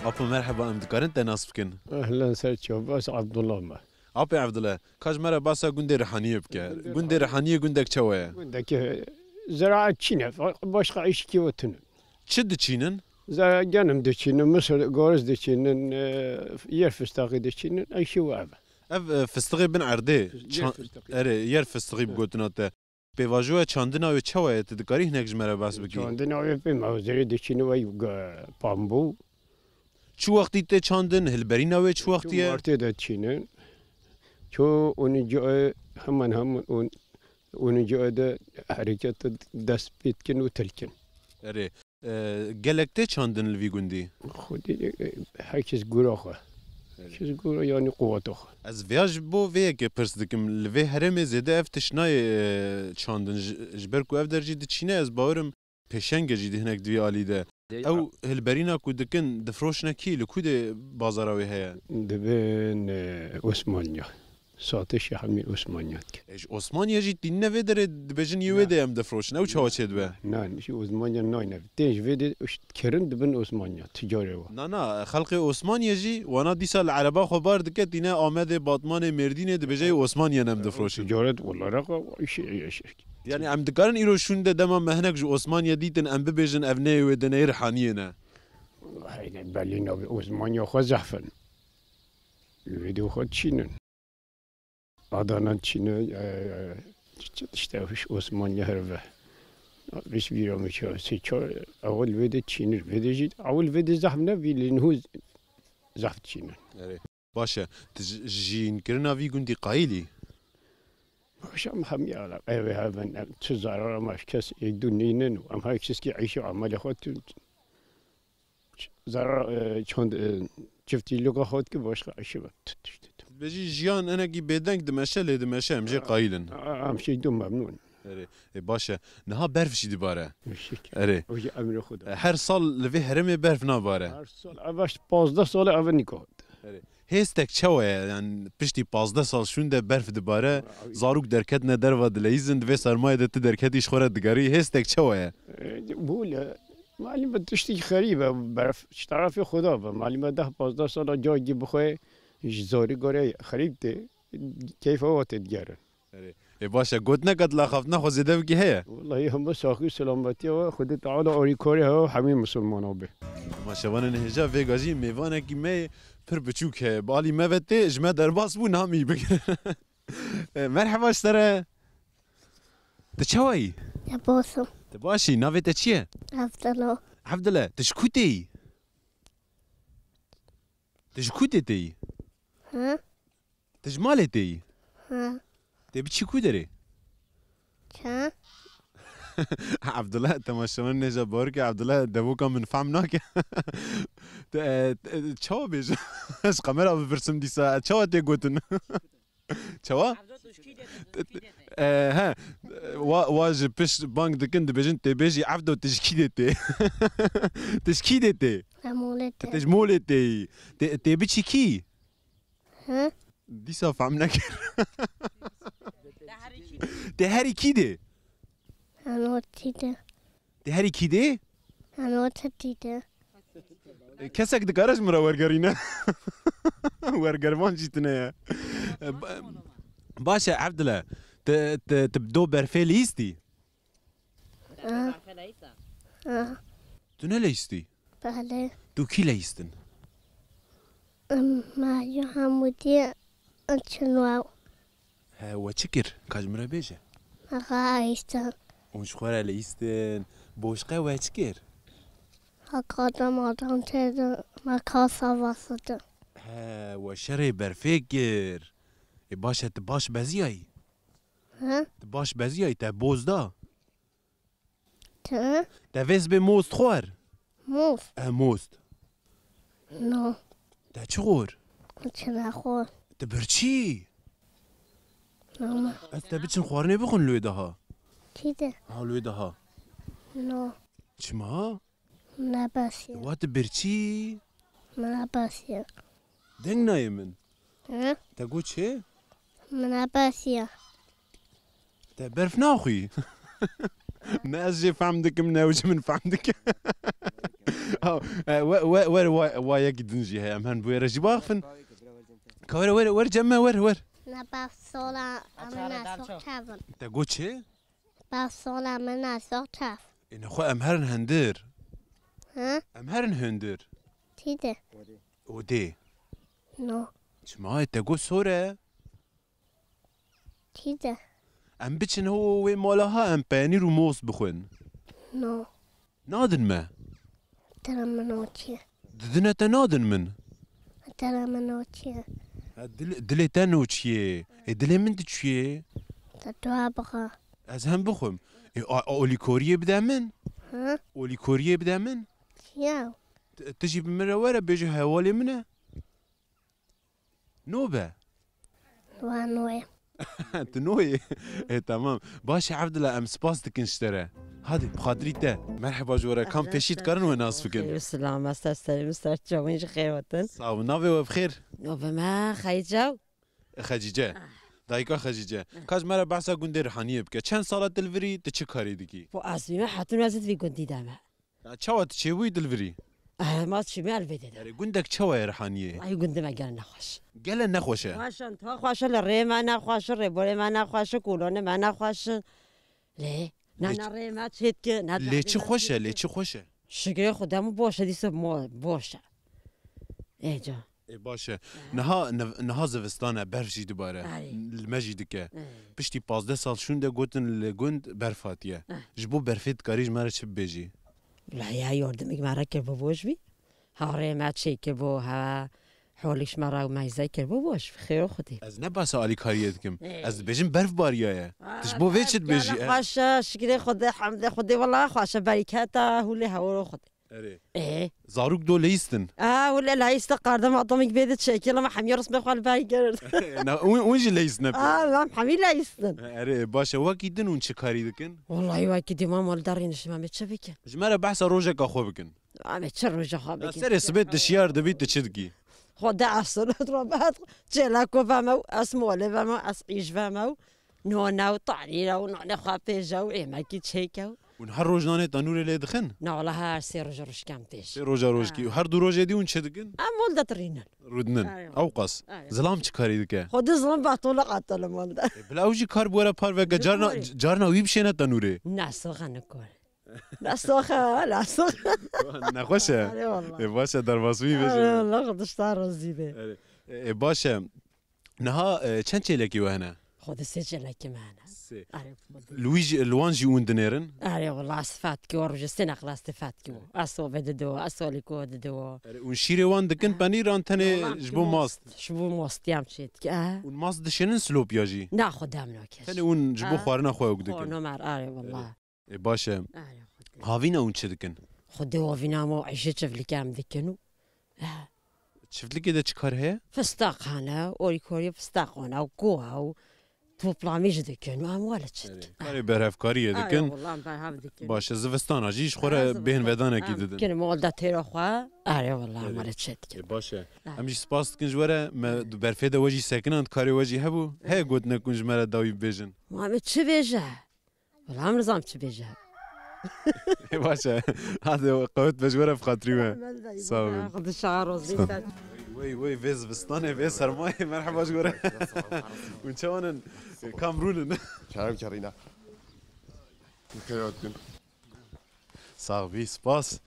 أبو مرحبا أمدكار أنت ناصبكن. اهلا سيدي باس عبد الله ما أبو عبد الله كاج مرة باسا قندي رحانية بك. قندي رحانية قندك شوية. عندك زراعة تشينا باش عيش كي وتن شد تشينن؟ زراعة جانم دشينا مصر غورز دشينا ير فستاقي دشينا اي شي وعبه أف فستغي بن عردي. أري ير فستغي بقولتنا بيواجوه چاندنا و شوية تذكري هناك جمرة باس بكي. عندنا ويبي موزري دشينا وي بامبو شو وقتي ته چاندن هلبرينا و شو وقتيه؟ مارتي دشينا شو ونجا هم ونجا ده حركة دست بيتكن وتلكن. أري جلك ته چاندن الفي قندي. خودی هرچیز گروه هرچیز گروه یعنی قوته از ویاج بو وی که پرس دکم لوی هرم زده افتشنای چاندن جبر کو اف درجی دچینه از باورم پشنگ جدی هناك دوی عالی ده او هلبرینا کو دکن دفروشنا کی لکود بازاراوی هيا دبن عثمانیا ساتش همین عثمانیات ايش عثمانيا جي دينا ودر دبجن يوده ام دفروشن او چاوا چد به نه شو عثمانیا نه تيج ودي کرن دبن عثمانیا تجاری و نه خلق عثمانيا جي وانا ديسا العربا خبر دك دينا آمد باتمان مردين دبجي عثمانيا نم دفروشن تجارت والله رقا ايش يعني عم دكارن ايرو شون ده دما مهنك جو عثمانيا ديتن ام ببجن ابني ودن ريحانينا هاي بالينا عثمانیا خو زحفن الفيديو خد شينن Adana Çin'e işte Osmanlı herve. Biz bir amca seçer. Avul vede Çin'ir vede jid. Avul vede zahmna bilinhu zaht Çin'in. Evet. Başa. Jin kirna vi gundi qaili. Şam ham ya. Evet ben tuzar amaş kes eduninin am herkes ki ayşe amel xot zarar çond çiftçilik xot ki başka ayşe var. بيجي جيان انا كي بيدنك دمشق لي دمشق مجي قايلن امشي دوم ممنون اري باشا نها برف شي دباره اري وجي امر خدا هر سال لفي هرمي برف ناباره هر سال اواش 15 سال اول نيكود اري هستك شوه يعني بشتي 15 سال شون ده برف دباره زاروك دركتنا دروا دليزن دفي سرمايه ده دركتي شخوره دغاري هستك شوه بقول معلومه تشتي غريبه برف تعرفي خدا معلومه ده 15 سال جاي بخوي زاری گره خریده کیف وقت دیگره. باشه گوت نکرد لخفت نخواست زده بگی هیا. والله هم ساخی سلامتی و خود تعالی آری کاری ها همین مسلمان ها به. ماشوان نهجا وگاجی میوانه کی می پر بچوکه بالی موته جمع درباس بو نامی بگه. مرحبا اشتره. تچوی؟ تباسم. تباشی نویت چیه؟ عبدالله. عبدالله تشکوتی؟ تشکوتی تی؟ ها؟ تجمالي تي؟ ها؟ تبي تشكو دري؟ چه؟ عبد الله تماشون نجا بارك عبد الله دبوكا من فهمناك تشوا بيج اش قمرة برسم ديسا تشوا تي قوتن تشوا؟ ها واج بيش بانك دكن بيجن تي بيجي عبدو تشكيدتي تشكيدتي مولتي. تجمولتي تبي تشكي؟ ها؟ ديسا فهمناك تهاري كيدي أنا تيتا. تهاري كيدي أنا تيتا. كسك دكارج مرا ورقرينا ورقرمان جيتنا باشا عبد الله تبدو برفي ليستي تنا ليستي بله. تو كي ليستن ما يحمودي أنشنواو. ها وشكر كاج مرا بيجا أخايستا. وش خورا ليستن بوشقه وشكر هكذا ما تنتظر ما كاسا وسط. ها وشري برفكر باشا تباش بزياي ها؟ تباش بزياي تبوزدا تا؟ تفيز بموست خور موف. موست نو. تا چغور چرا خور؟ تبرچي نو. تبچن خوارني بخون لويدا ها تيتا. ها لويدا ها نو. چما نباسي. وات برچي نباسي. دنگ نايمن ها؟ تقول چه نباسي. برف ناخي ناس جي فهمدك من وجه من فهمدك ور وايا قدنجي هي امهن بويا رجي باخفن كور ور جمع ور نباف صولا أمنا سوتافن تقول شي باف صولا أمنا سوتاف إن خو امهرن هندر ها امهرن هندر تيده ودي نو شماي تقول سورة تيده ام بتشن هو وين مالها ام بانير وموس بخون نو نادن ما ترى منوتشي ددنا تنادن من ترى منوتشي دلي تنو تشيه دلي من تشيه تتوابغا از هم بخم اولي كوريه بدا من ها اولي كوريه بدا من ياو تجي بمرة ورا بيجي حوالي منه نوبة وانوي تنوي ايه تمام باشا عبد الله ام سباستك انشترى هذه بخاطري تا مرحبا جورا كم بيشيت كارن وناس فكن السلام استاذ جوين خير وطن صاو نافي وبخير وبما خيجو خجيجه دايكا خجيجه كاز مرة بحثا قندي رحانية بك چند سالة دلفري تچه كاري دكي بو اسمي حتى نازت في قندي دامه چاوا تچوي دلفري ما تشمي الفيديو يعني قندك چوا رحانية اي قندي ما قال نخوش قال نخوشه خوشن تو خوش الري ما نخوش الري ما نخوش كولون ما نخوش ليه نانا ري ما تشيت ليه چه خوشه ليه چه خوشه شكرا خدامو باشه ديس مو باشه ايه جا باشه نها زوستانه برف جی دوباره المجی دکه پشتی 15 سال شونده گوتن لگوند برفاتیه جبو برفت کاریج مره چه بیجی لا يا يوردمك ما ركب بوش بي هاري ما تشيك بو ها حولش مرا وما يذكر بوش خير خدي از نباس علی کاریت کم از بیجم برف باریه تجبو ویچت بیجی خوش شكري خدي حمد خدي والله خوش بركاته هو اللي هو خدي ايه زاروک دو لیستن ولا لا يستقردم اعطمك بيد شكل ما حمي رسم خال بايجر وين جی لیست نب ما حمي لا يستن اره باشه وکی دن اون چه کاری دکن والله واكيد ما مال دارينش ما متشبكه جمره بحث روجه کا خو بکن ما متشرج خابك سر سبت شیار دبیت چدگی خدا اصل ربات جلاكو فامو اسمو له فامو اسعيش فامو نو طعريرا ونو خابيجو ايه ما كي تشيكو اون هر روزنانه تنور لی دخن نو لها سير جرش كام بيش روجا روجکی هر دو روزه دی اون چه دکن امول دترينن رودنن اوقاس زلام چه کاری دکه خد زلم باطول قاتل مال بلا اوجی کار بورا پار و جارنا وی بشینه تنوره ناس خنکول ناس نخوشه باشه در واسوی بشه والله خدش تارزی به باشه نها چند چیلکی وهنا خد السجل كمان لويجي الوانجي وندنيرن والله صفات كور جستنا خلاص صفات كو اسو بددو اسو ليكو ددو ونشيري وان دكن بانيران تاني جبو ماست شبو ماست يام شيت ونماست دشنن سلوب ياجي ناخد دامنا كاش تاني ون جبو خوارنا خويا وكدكن نمر والله باشا هافينا ون چدكن خدو هافينا مو عيشت شفلي كام دكنو شفت لك كده چكار هي فستاق هنا اوريكوري فستاق هنا وكوها تو بلاميج دكن ما ولد شد كاري برهف كاري دكن والله برهف دكن باش زفستان اجيش خوره بين ودانا كي ددن كن مولدا تيرو خوا والله ولد شد باشا امش سپاس كن جوره ما برفيده وجي ساكنان كاري وجي هبو هي قلت نكون جمره داوي بيجن ما متشبيجه والله عم نظام تشبيجه باشا هذا قوت بجوره بخاطري ما صافي خذ الشعر وزيت وي فيز بستانه فيز سرماي مرحبا جوره ونشوان كامرون شرم كرينا كيوتن صاحبي سپاس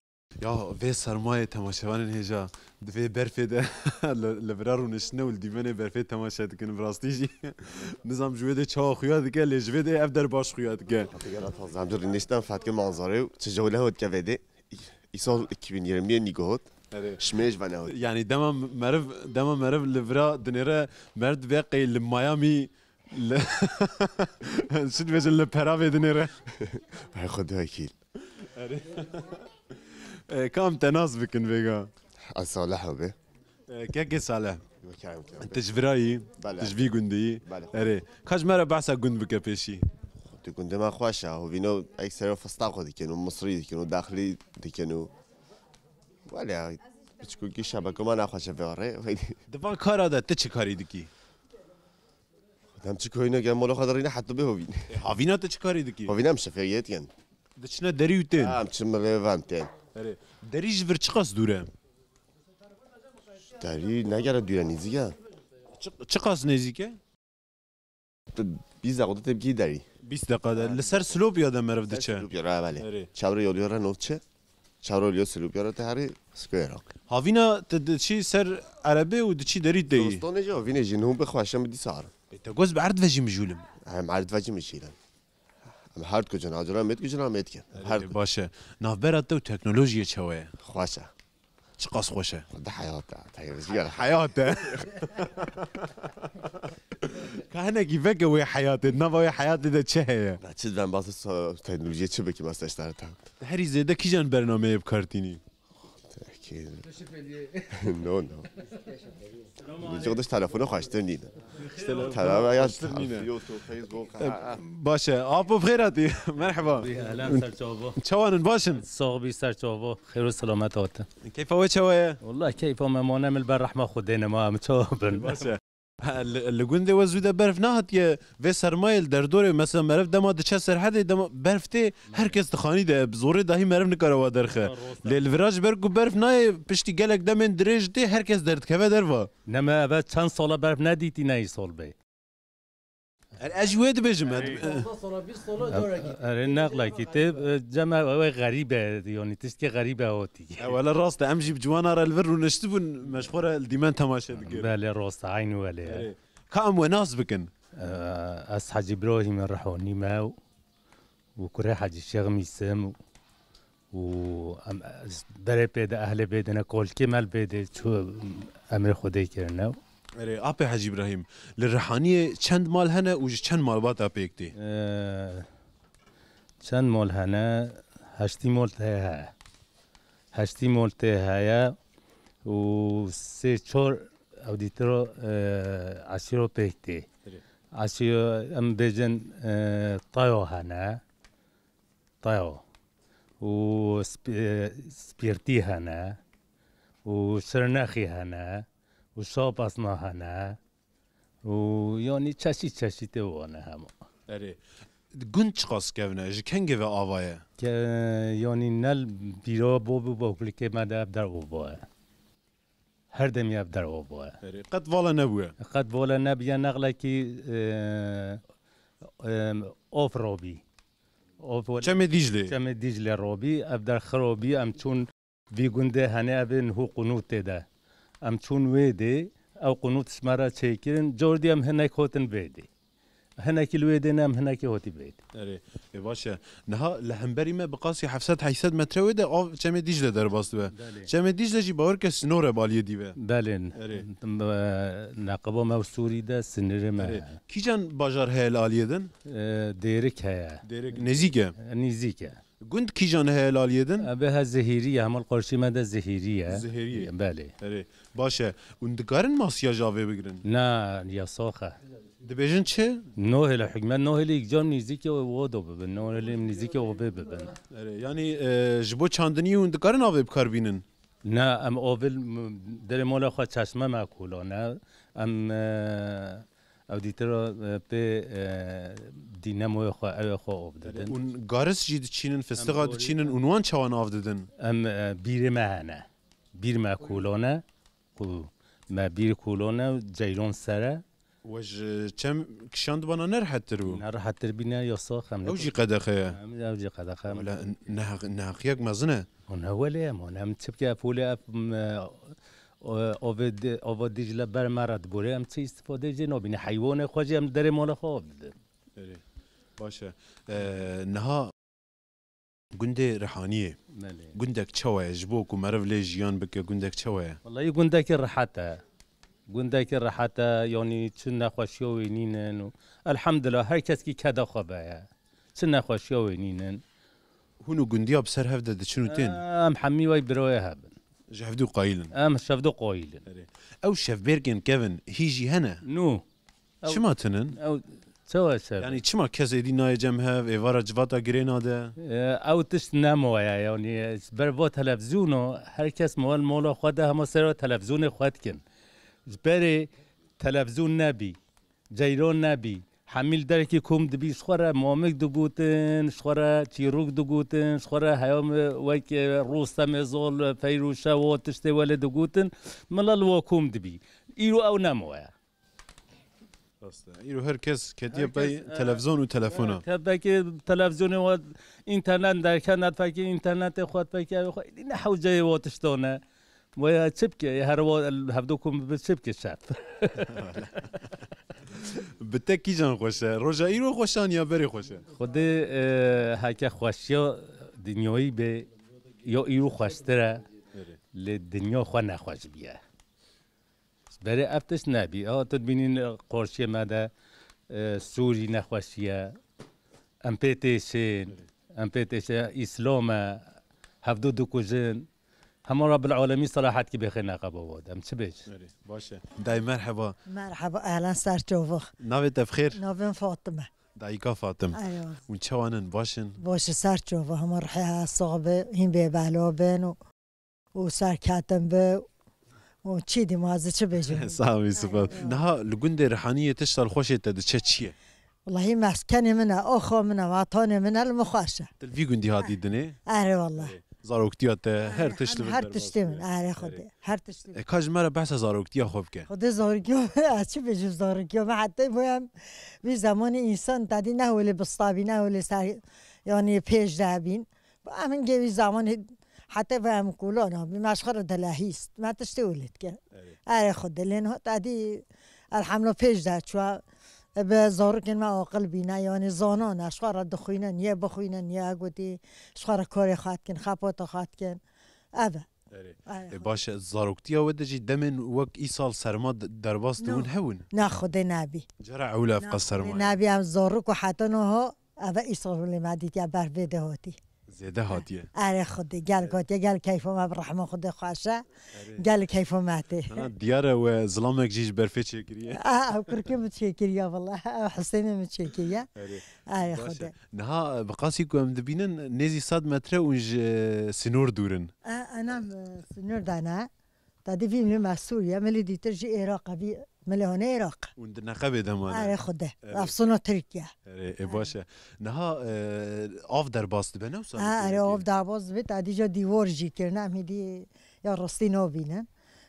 يا في سرماي تماشاوان هجا دفي برفيده لبرارو نشنه ولديمنه برفيد تماشا دكن براستيجي نظام جوده چا خويا دكه لجوده افدر باش خويا دكه حقيقه تازم در نشتم فتك منظره تجوله هد كفده يسال 2020 نيغوت شميش فانا يعني دما مرف لبرا دنيره مرد باقي لميامي شد بيجن لبرافي دنيره هاي خد هاكيل كم تناس بكن فيغا الصالح به كيكي صالح انت جبراي تجبي قندي اري كاج مره بحثا قند بك بيشي قند ما خواشا هو فينو اكثر فستاقو دي كانوا مصري دي كانوا داخلي دي كانوا ولا بتقول كي شبكه ما ناخوش فيري دفا كار هذا تشي كاري دكي هم تشكوينا كان مولو خضرينا حتى به هافينا تشي كاري دكي هو فينا مش فيات يعني دشنا دريوتين مش مليفانتين دریج ور چقاس دوره داری نگره دوره نیزیه چقاس نزیکه 20 دقیقه تبگی داری 20 دقیقه لسر سلوب یادم مرف دچه سلوپیارا آره. بله چاور یولیارا نوچه چاور یولیو سلوپیارا تهری سکویرا هاوینا چی سر عربه و چی دارید دی دوستانه جو وینه جنوب بخواشم بدی سار تا گوز بعد وجی مجولم هم عرض وجه میشیرن هم هر کجا ناجرا مت کجا مت کن هر باشه نافبرات تو تکنولوژی چوه خواسته چقاس خوشه ده حیاته تایرزیار حياته كأنك يفكر ويا حياتي نبا ويا حياتي ده چه هي نه چیز من باز تکنولوژی چه بکی ماست اشترته هری زیده کی جان برنامه بکارتینی کی نو نو جودش تلفن خواسته نیده تلفن یا یوتیوب فیسبوک باشه آب بخیراتی مرحبا اهلا سرچاوا چوانن باشن صاحبي سرچاوا خير وسلامات هات كيف هو چوه والله كيف ما نعمل بالرحمه خدينا ما متشابن باشه اللي گنده وزوده برف نهات یه و سرمایل در دوره مثلا مرف دما ده چه سرحده دما برف ته هر کس تخانی ده بزوره داهی مرف نکاره و درخه لیل وراج برگو برف نه پشتی گلک دمن درج ده هر کس درد که دروا نما بعد چند سال برف ندیدی نه سال به اجوید بجم اره نقل کتاب جمع غریبه يعني تشتي غریبه هاتی ولا راست امجي بجوانا را الفر ونشتبن مشخوره الديمان تماشا دقير بله راست عين وله كام وناس بكن از حاج ابراهيم الرحوني ما وكره حاج الشيخ ميسم و برای بيد اهل بيدنا كل كمال بيد شو امر خدي كرنا اري ابي حاج ابراهيم للرحانيه چند مال هنا و چند مال بات اپيكتي چند مال هنا هشتی مال ته هشتی مال ته و سه چور اوديترو عشرو بيكتي عشرو ام بيجن طايو هنا طايو و سبيرتي هنا و سرناخي هنا و شاباسنا هنا و يعني چشی توانا هم اري گند چقاس كونه ج كنگه و آوایه که يعني نل بیرا بابو که مده در اوباه هر دمی اب در اوباه اري قد والا نبوه قد والا نبیا نقله کی اوف روبی چم دیجله چم دیجله روبی اب در خرابی ام چون وی گنده هنه ابن هو قنوت ده ام چون ویده او قنوت شماره چیکن جوردی ام هنک هوتن ویده هناك الويدين ام هناك هوتي بيت اري باشا نها لهمبري ما بقاسي حفصات حيسد متر ده او چم دیجله در باست به چم دیجله جي باور که سنوره بالی دیوه بلين نقبه موسوري ده سنره ما کی جان باجار هل آلیدن ديرك هيا دیرک نزیکه نيزيكا گند کی جان هل آلیدن بها زهيرية هم القرشي مدى زهيرية زهيرية بله اري باشا وندگارن ماسیا جاوه بگرن نا يا صاخة دبیجن چه نوه الحكمة نوه اللي يجام نيزيكا ووادو ببن نوه اللي نيزيكا وببن یعنی جبو چاندنی وندگارن آوه بکار بینن نا ام اوفل در مولا خوا چشمه ماکولانه ام او دیتر به دینامو خوا او خوا اوف دادن اون گارس جید چینن فستقا چینن اونوان چوان آف دادن ام بیر مهنه بیر ماکولانه ما بیر کولانه جیلون سره وج چم کشاند بانا نرحت ترو نراحت تربينا يا صاخم اوجي قدخه اوجي قدخه ولا نهقيك مزنه هون ولا ما هم تبكي فولا او دیجلا بر مرد بوره هم چه استفاده جنابین حیوان خواجه هم در مال خواب باشه نها گنده رحانیه گندک چوه جبوک و مرف لی جیان بکه گندک چوه والله گندک رحته گندک رحته یعنی چه نخوشیوی نینن الحمد لله هر کس کی کدا خوابه چه نخوشیوی نینن هونو گندیا بسر هفته دچنو تین ام حمی وای بروی هبن جهفدو قايلن ام شفدو قايلن او شف بيرجن كيفن هيجي هنا نو شما تنن او سوا يعني شما كذا دي ناي جمها ايفارا جواتا جرينادا او تشت نمو يعني بربو تلفزيونو هر کس مال مولا خود هم سر تلفزيون خود کن بري تلفزيون نبي جيران نبي حمیل درکی کم دبی شخوره مامک دگوتن شخوره چیروک دگوتن شخوره هیام وک روستم زول فیروشه و تشته ولی دگوتن ملال و کم دبی ایرو او نموه ایرو هر کس کدیه بای تلفزیون و تلفونه تبکی تلفزیون و اینترنت در کنار فکی اینترنت خود فکی خود این حوجه و تشتونه و چبکه هر و هفدوکم به چبکه شد بته کی جان خوشه روزا ایرو خوشان یا بری خوشه خود هک خوشیا دنیایی به یا ایرو خوشتره ل دنیا خو نخوش بیه برای افتش نبی تبینین قرشی ماده سوری نخوشیه امپیتیشن اسلام هفدو دو کجن همه رب العالمین صلاحات کی بخیر نقابه بود ام چه بیش باشه دای مرحبا اهلا سرچوفخ ناویت بخیر ناویم فاطمه دایکا فاطمه ايوه و چوانن باشن باشه سرچوفه هم رحها صعبه هین به بلابن و سرکاتم به و چی دی مازه چه بجیم صاحبي صفات نها لقند ريحانية تشتغل خوشة تدشتشيه والله مسكني منها اخو منها وعطاني منها المخاشة تلفي قندي هادي الدنيا اري والله زاروكتيات هر تشتغل هر تشتي من اري خدي هر تشتي كاج مرة بحث زاروكتيا خوفك خدي زاركيو چه بجيب زاركيو ما حتى مهم في زمان انسان تدي نهولي بالصابي نهولي سر يعني پیش دابين من جوي زمان حتى فهم كولانا بمشخر دلاهيست ما تشتي ولد كان اري خدي لانه تدي الحمله پیش داد شو به زارکن ما عقل بینا یعنی زانان اشخار دخوینن یا بخوینن یا گویی اشخار کاری خواهد کن خپات خواهد کن اوه باشه زاروکتیا ودجی دمن وک ایسال سرما درباست دون هون نه خود نبی جرا عولا في قصر نبی هم زارک و حتی نه اوه ایسال ولی مدید یا بر بده هاتی زیده هاتیه اره خودی گل گاتی گل کیف ما برحمه خود خوشه گل کیف ماته دیاره و ظلامك جيش برفه چکریه کرکی متشکریه والله حسین متشکریه اره خودی نها بقاسي كم دبينن نزي صد متر ونج سنور دورن انا سنور دانا تادي في من سوريا ملي دي ترجي عراق بي مليون عراق وندنا قبل دمان اره خده افسونا تركيا اره باشه نها آف در باست بنو سال اره آف در باست بيت ادي جا ديوار جي كرنا ميدي يا رستي نو بينن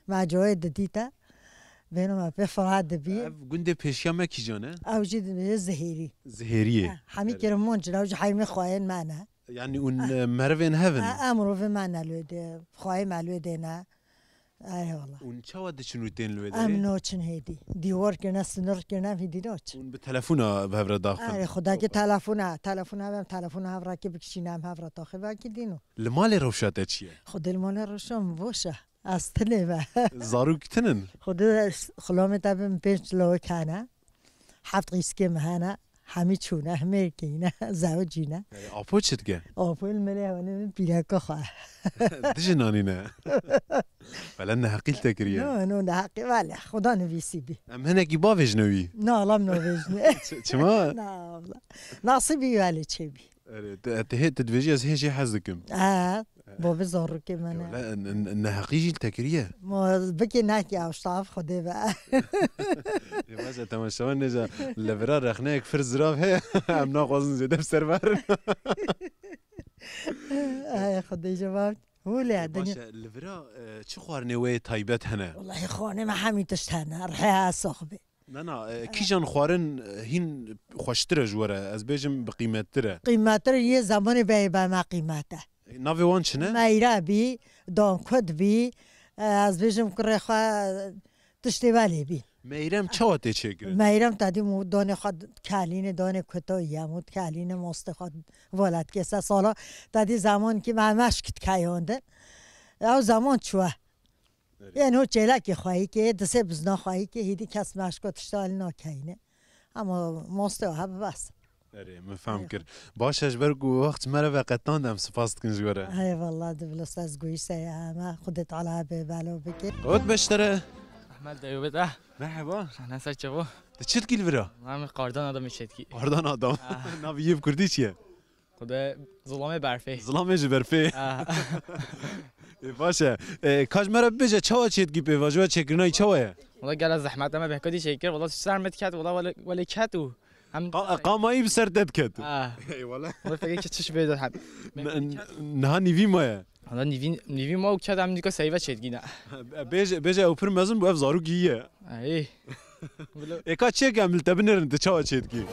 مع جواد ديتا بينما بفراد بي گنده پیشیام کی جانه او جد زهيري زهيريه حمي كرمون جراوج حيمي خواين معنا يعني اون مروين هيفن امرو في معنا لود خواي معلودنا اه والله اون چاود شنو تين لود امنوچن هيدي ديوار كنا سنر كنا في دينوچ اون بتلفونا بهبر داخل اه خدا که تلفن ها را که بکشینم ها را داخل و کی دینو المال روشاته چیه خود المال روشم باشه اصله و زاروک تنن خود خلام تبم پیش لو کنه هفت قیسکه مهانه همی چونه همی کینه زوجینه آپو چتگه آپو المله ونه بیرکا خواه دجنانی نه ولی نه حقیل تکریه نه حقی ولی خدا نویسی بی ام هنگی باوش نوی نه لام نویجنه چما نه والله ناصبی ولی چی بی تهيت تدفيجي از هيجي حزكم بابا زارو که منه لا نهقيجي التكريه ما بكي ناكي او شطاف خدي بقى ماذا تمشون نجا لفرا رخناك فرز راف هي ام ناقصن زياده بسرفر خدي جواب هو لا الدنيا لفرا شو خوارني وي تايبت هنا والله خوني ما حميتش هنا رحيها صاحبي نه کی جان خوارن هین خوشتره جوره از بیجم بقیمتره یه زمان به ما قیمته ناوی وان چنه میرا بی دان کد بی از بیجم کره خوا تشتیوالی بی میرم چاته چگره میرم تادی مو دانه خود کالین دانه کتایی مود کالین ماست خود ولد که سالا تادی زمان که ما مشکت کیانده او زمان چوه یعنی هو چلاکی خواهی که دسته بزنا خواهی که هیدی کس مشکات اشتغال ناکینه اما ماسته ها بس اره مفهم کرد باشش برگو وقت مرا وقتان دم سپاس کن جوره ای والله دبلست از گویی سیامه خودت علا به بلو بکر اوت بشتره احمد دیو بده مرحبا نسر چه چت گیل برا من قاردان آدم میشد قاردان آدم ناویه کردی چیه خدا ظلام برفه ظلام برفه باشه کاش مرا بجه چاوا چیت گی به واجبه چکرنای چاوه والله گل از زحمت ما بهکدی شکر والله سر مت کرد والله ولی کتو هم قامایی بسر داد کت ای والله والله فکر که چش بیاد هم نه نیوی مایه حالا نیوی ما که هم دیگه سیو چت گینا بیج اوپر مزن بو اف زارو گیه ای اکا چه گمل تبنرن ته چا چت کی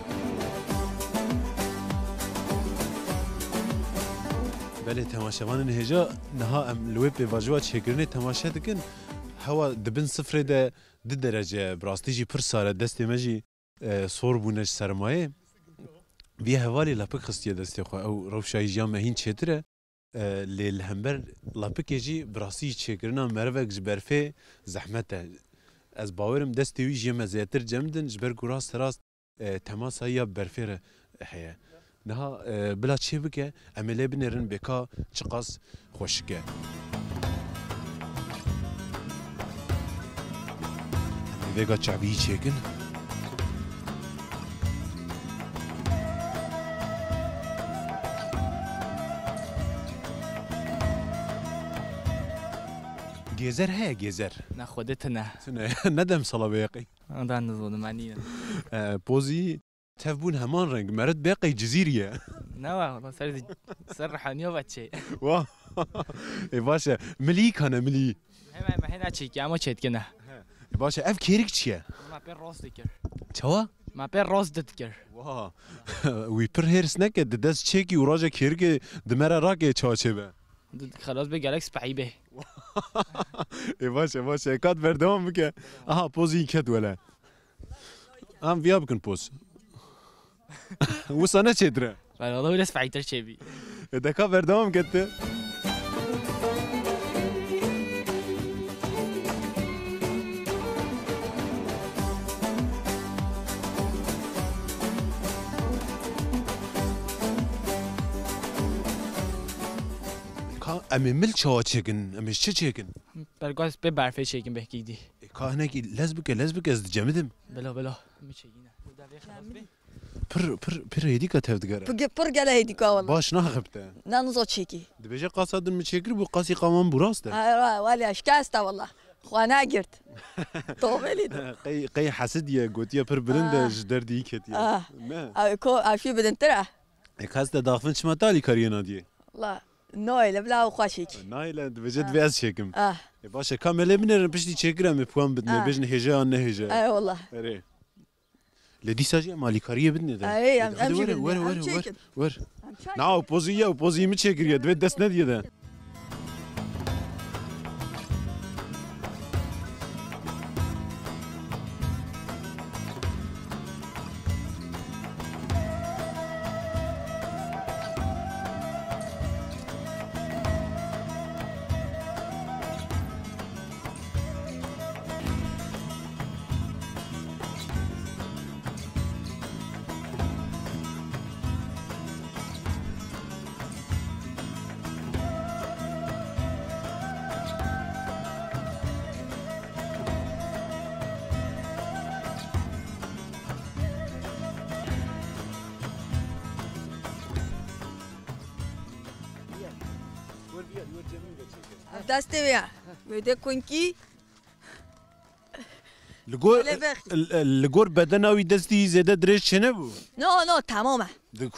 بله تماشاوان هجا نها ام لوب به واجوا چکرنه تماشا دکن هوا دبن صفر ده درجه براستیجی پر ساره دست مجی صور بونش سرمایه وی حوالی لپک خستیه دستی خو او روشای جام هین چتره لیل همبر لپک جی براستی چکرنا مروک جبرفه زحمته از باورم دستی وی جم زیاتر جمدن جبر گراس راست تماس یا برفره هيا نها بلا چه بکه عمله بنرن بکا چقاس خوشگه ویگا چابی چکن گیزر هه گیزر نه خودت نه ندم صلابیقی آدم نزود منی بوزی تفبون همان رنگ مرد باقي جزيرية نه والله سر حنيا بچه واه باشا مليك انا ملي ما هنا چيك اما چت کنه باشا اف كيرك چيه ما بر راست دکر چوا ما بر راست دکر واه وي پر هيرس نك ددس چيكي وراجا كيرك دمره راكي چاچه به خلاص به گالکس بعیبه باشا كات بردوام بك اها بوزي كد ولا ام فيا بكن بوز وصلنا چدره والله ولا سبعيتر شبي دكا بردوام كت امي مل چا چكن امي چه چكن برگاز به برفه چکن بهکی دی كانك لزبك از جمدم بلا میچگینه پر هديك تفدقر پر گله هدیکا والله باش نخبته نانزو چیکی دبيجي قاصد المشكر بو قاسي قامان براسته ولی اشکاسته والله خوانا گرد طوبلید قي حسد يا قوتيا پر بلند جدر دي كتيا نه کو افي بدن ترى كاست دافن شما تالي كارينا دي والله نويل بلا خوشيك نايلاند بجد بياز شكم باشا كامل ابن بشتي تشكر ام بوان بدنا بجن هجا ان هجا اي والله اري لدي ساجي مالي كاريه بدنا ده اي امشي ور ناو بوزي متشكر يا دوي دس ندي ده دسته بیا بده کنکی لگور بدناوی دستی زیاده درش چه نبود؟ نه تمامه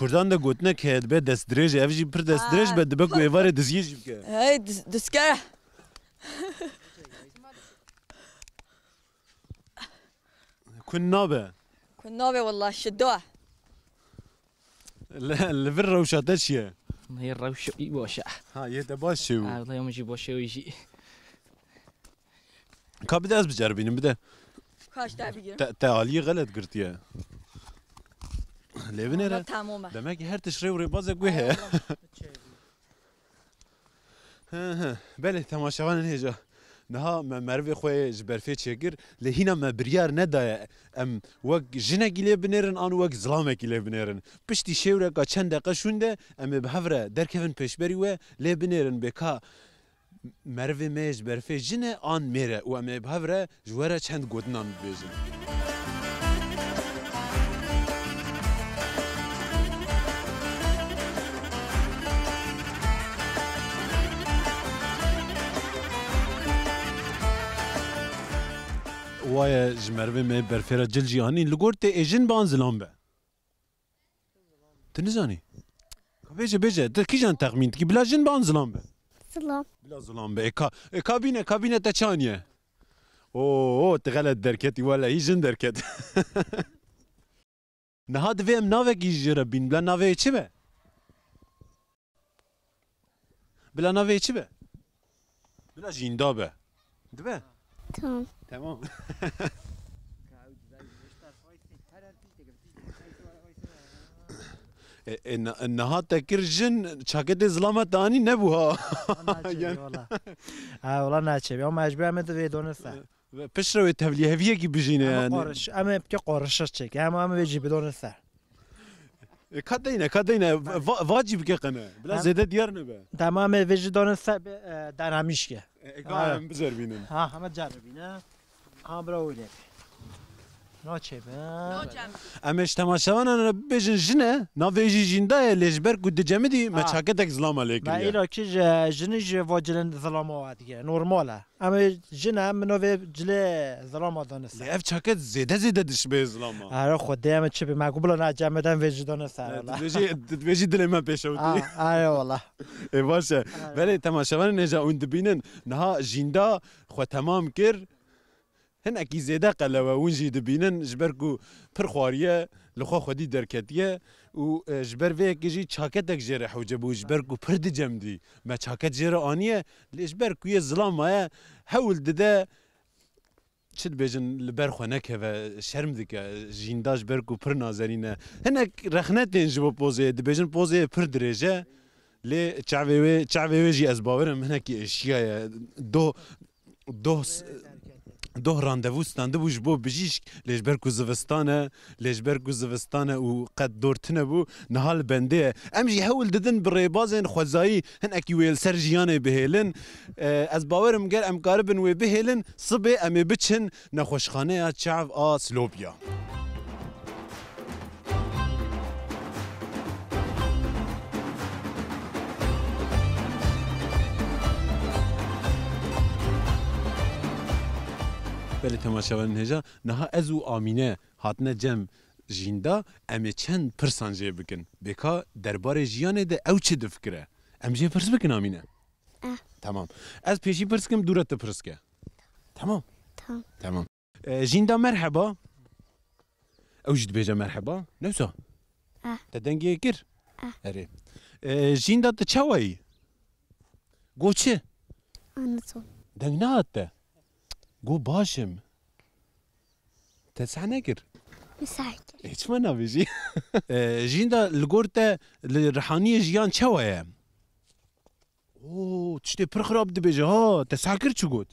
کردان دا گوتنه که به دست درج افجی پر دست درج به دبک ویوار دزیه جیب که ای دسکره کن نابه والله شدوه لفر روشاته چیه؟ هي الروش باشه ها یه باشه و والله يوم يجي باشه ويجي کا بده از بجربینیم بده کاش تا بگیرم تعالی غلط گرتیه لیونره تمامه دمک هر تشری و ربازه گوه بله تماشاوان هجا نها مروی خوی جبرفی چگر لهینا ما بریار ندای ام وق جنه گیله بنرن آن وق ظلامه گیله بنرن پشتی شوره کا چند دقیقه شونده ام بهفره درکفن پیشبری و لی بنرن بکا مروی میج برفی جنه آن میره و ام بهفره جواره چند گودنان بیجن وای جمروی می برفره جل جهانی لگور ته ایجن بان زلام به تنزاني بيجا كيجان تخمين تكي بلا جن بان ظلام به سلام بلا ظلام به كابينه تشانيه اوه تغلط دركتي ولا هي جن دركت نهاد فيم نافك يجربين بلا نافي چه به بلا نافي چه به بلا جیندا به دبه تمام تمام نهاد تكر جن شاكت ظلامة تاني نبوها والله ناتشي هم اجبر من دوی دونسته بشرو تهولی هفیه کی بجینه قارش اما بك قارش چک اما بيجي بدونسته كدينا واجب كي قنا بلا زيادة ديار نبه تمام بيجي دونسته داناميش که قام بزربينن ها هم جربينه ها براولي ناتشي امش تماشاوان انا بجن جنه نافيجي جندا لجبر قد جمدي ما شاكتك ظلام عليك ما إلا كي جنج واجلن ظلامه ديگه نورماله اما جنه منو جله ظلامه دانسته اف شاكت زيادة دش به ظلامه آره خودی هم چه به مقبول نجمدن وجدان سر بيجي دل ما بيشوتي آره والله باشه ولی تماشاوان نجا اون دبینن نها جندا خو تمام كر هن اكي زيادة قلوا ونجي دبينن جبركو برخواريه لخوا خدي دركتيه و جبر فيك يجي شاكتك جيره حوجبو جبركو برد جمدي ما شاكت جيره انيه لجبركو يه ظلام ما حول دده شد بيجن لبرخو نكه شرم دك جينداج بركو پر نازرينه هنك رخنتين جبو بوزي دبيجن بوزي پر درجه لي چاوي جي ازباورم هنك اشياء دو راندوو ستانده بوش بو بجیش لجبرکو زوستانه و قد دورتنه بو نهال بنده امجی حول ددن بريبازن خوزایی هن اکی ویل سرجیانه بهیلن از باورم گر امکاربن و بهیلن صبح امی بچن نخوشخانه چعو سلوبیا بله تماشاوان هجا نها ازو آمینه هاتنه جم جیندا امی چند پرسان جه بکن بکا درباره جیانه ده او چه دفکره ام جه پرس بکن آمینه تمام از پیشی پرس کم دورت پرس که تمام جیندا مرحبا او جد بیجا مرحبا نوسا تدنگی کر اره جیندا ده چوایی گو چه دنگ نه ده قو باشم تسعى نكر مساعد ايش ما نبيجي جيندا الجورتا الرحانيه جيان شوايا اوه تشتي برخراب دبيجا ها تسعى كر شو قلت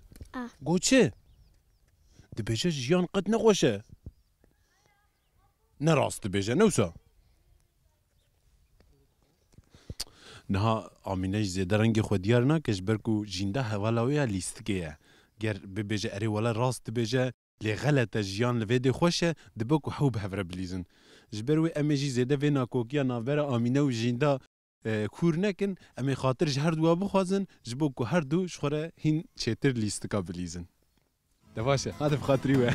قوتشي دبيجا جيان قد نقوشه نراس دبيجا نوسا نها آمینه زیاده رنگ خودیارنا کش برکو جیندا حوالاویا لیستگیه گر ببیجه اری ولا راست ببیجه لی غلطه جیان لویده خوشه دبکو حوب هفره بلیزن جبروی امی جی زیده وینا کوکیا نافبره آمینه و جیندا کور نکن امی خاطر هر دو بخوازن جبکو هر دو شخوره هین چیتر لیستکا بلیزن ده باشه هذا بخاطری وی